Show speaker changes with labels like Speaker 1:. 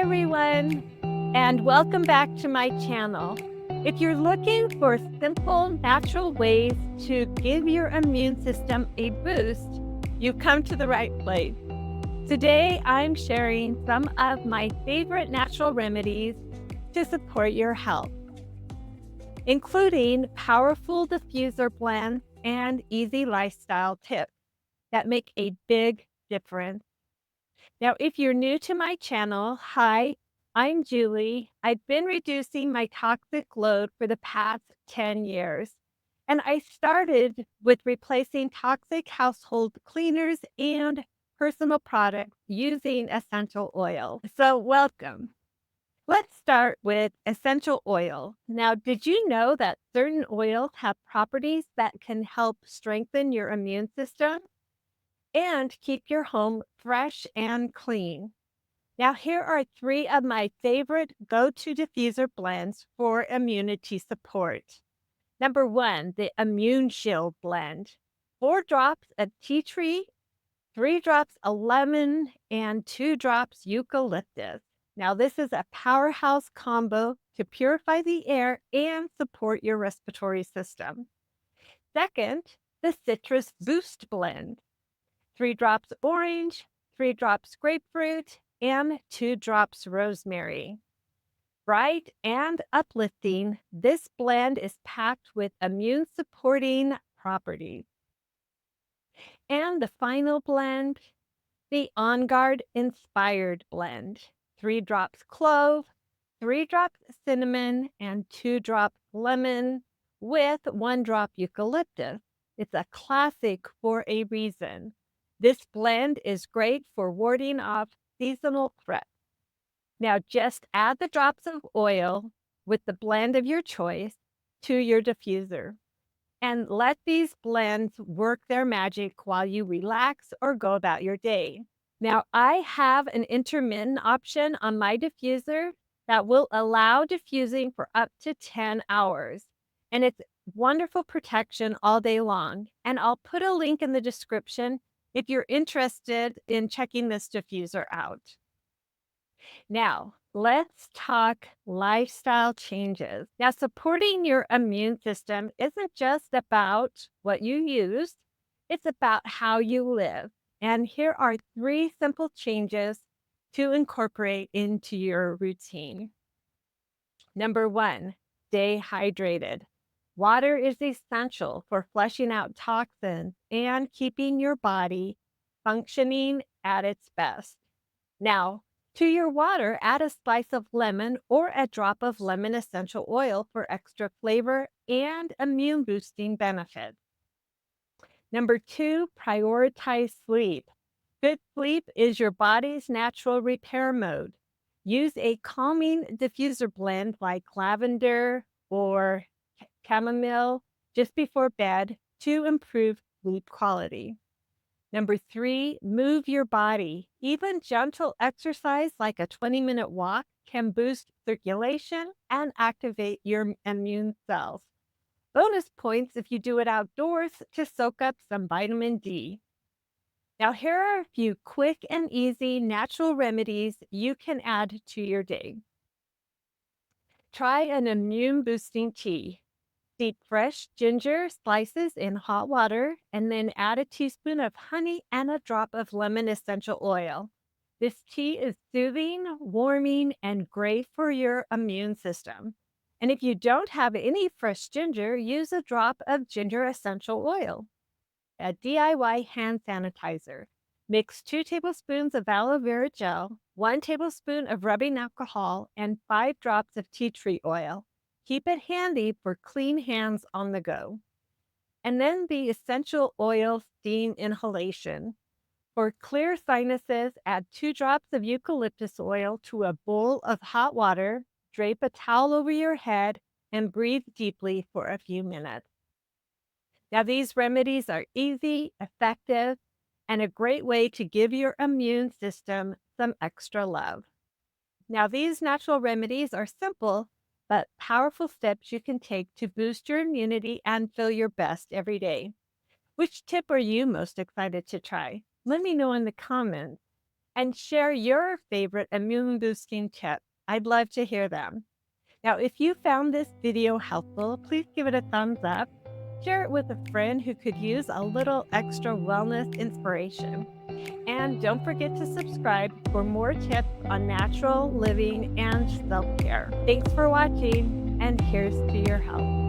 Speaker 1: everyone, and welcome back to my channel. If you're looking for simple, natural ways to give your immune system a boost, you've come to the right place. Today, I'm sharing some of my favorite natural remedies to support your health, including powerful diffuser blends and easy lifestyle tips that make a big difference. Now, if you're new to my channel, hi, I'm Julie. I've been reducing my toxic load for the past 10 years. And I started with replacing toxic household cleaners and personal products using essential oil. So, welcome. Let's start with essential oil. Now, did you know that certain oils have properties that can help strengthen your immune system and keep your home fresh and clean? Now, here are three of my favorite go-to diffuser blends for immunity support. Number one, the Immune Shield blend. 4 drops of tea tree, 3 drops of lemon, and 2 drops eucalyptus. Now, this is a powerhouse combo to purify the air and support your respiratory system. Second, the Citrus Boost blend. 3 drops orange, 3 drops grapefruit, and 2 drops rosemary. Bright and uplifting, this blend is packed with immune supporting properties. And the final blend, the On Guard Inspired blend. 3 drops clove, 3 drops cinnamon, and 2 drops lemon with 1 drop eucalyptus. It's a classic for a reason. This blend is great for warding off seasonal threats. Now, just add the drops of oil with the blend of your choice to your diffuser and let these blends work their magic while you relax or go about your day. Now, I have an intermittent option on my diffuser that will allow diffusing for up to 10 hours. And it's wonderful protection all day long. And I'll put a link in the description if you're interested in checking this diffuser out. Now, let's talk lifestyle changes. Now, supporting your immune system isn't just about what you use, it's about how you live. And here are 3 simple changes to incorporate into your routine. Number 1, stay hydrated. Water is essential for flushing out toxins and keeping your body functioning at its best. Now, to your water, add a slice of lemon or a drop of lemon essential oil for extra flavor and immune boosting benefits. Number 2, prioritize sleep. Good sleep is your body's natural repair mode. Use a calming diffuser blend like lavender or chamomile just before bed to improve sleep quality. Number 3, move your body. Even gentle exercise like a 20-minute walk can boost circulation and activate your immune cells. Bonus points if you do it outdoors to soak up some vitamin D. Now, here are a few quick and easy natural remedies you can add to your day. Try an immune boosting tea. Steep fresh ginger slices in hot water and then add a teaspoon of honey and a drop of lemon essential oil. This tea is soothing, warming, and great for your immune system. And if you don't have any fresh ginger, use a drop of ginger essential oil. A DIY hand sanitizer. Mix 2 tablespoons of aloe vera gel, 1 tablespoon of rubbing alcohol, and 5 drops of tea tree oil. Keep it handy for clean hands on the go. And then the essential oil steam inhalation. For clear sinuses, add 2 drops of eucalyptus oil to a bowl of hot water, drape a towel over your head, and breathe deeply for a few minutes. Now, these remedies are easy, effective, and a great way to give your immune system some extra love. Now, these natural remedies are simple but powerful steps you can take to boost your immunity and feel your best every day. Which tip are you most excited to try? Let me know in the comments. and share your favorite immune boosting tip. I'd love to hear them. Now, if you found this video helpful, please give it a thumbs up. Share it with a friend who could use a little extra wellness inspiration. And don't forget to subscribe for more tips on natural living and self care. Thanks for watching, and here's to your health.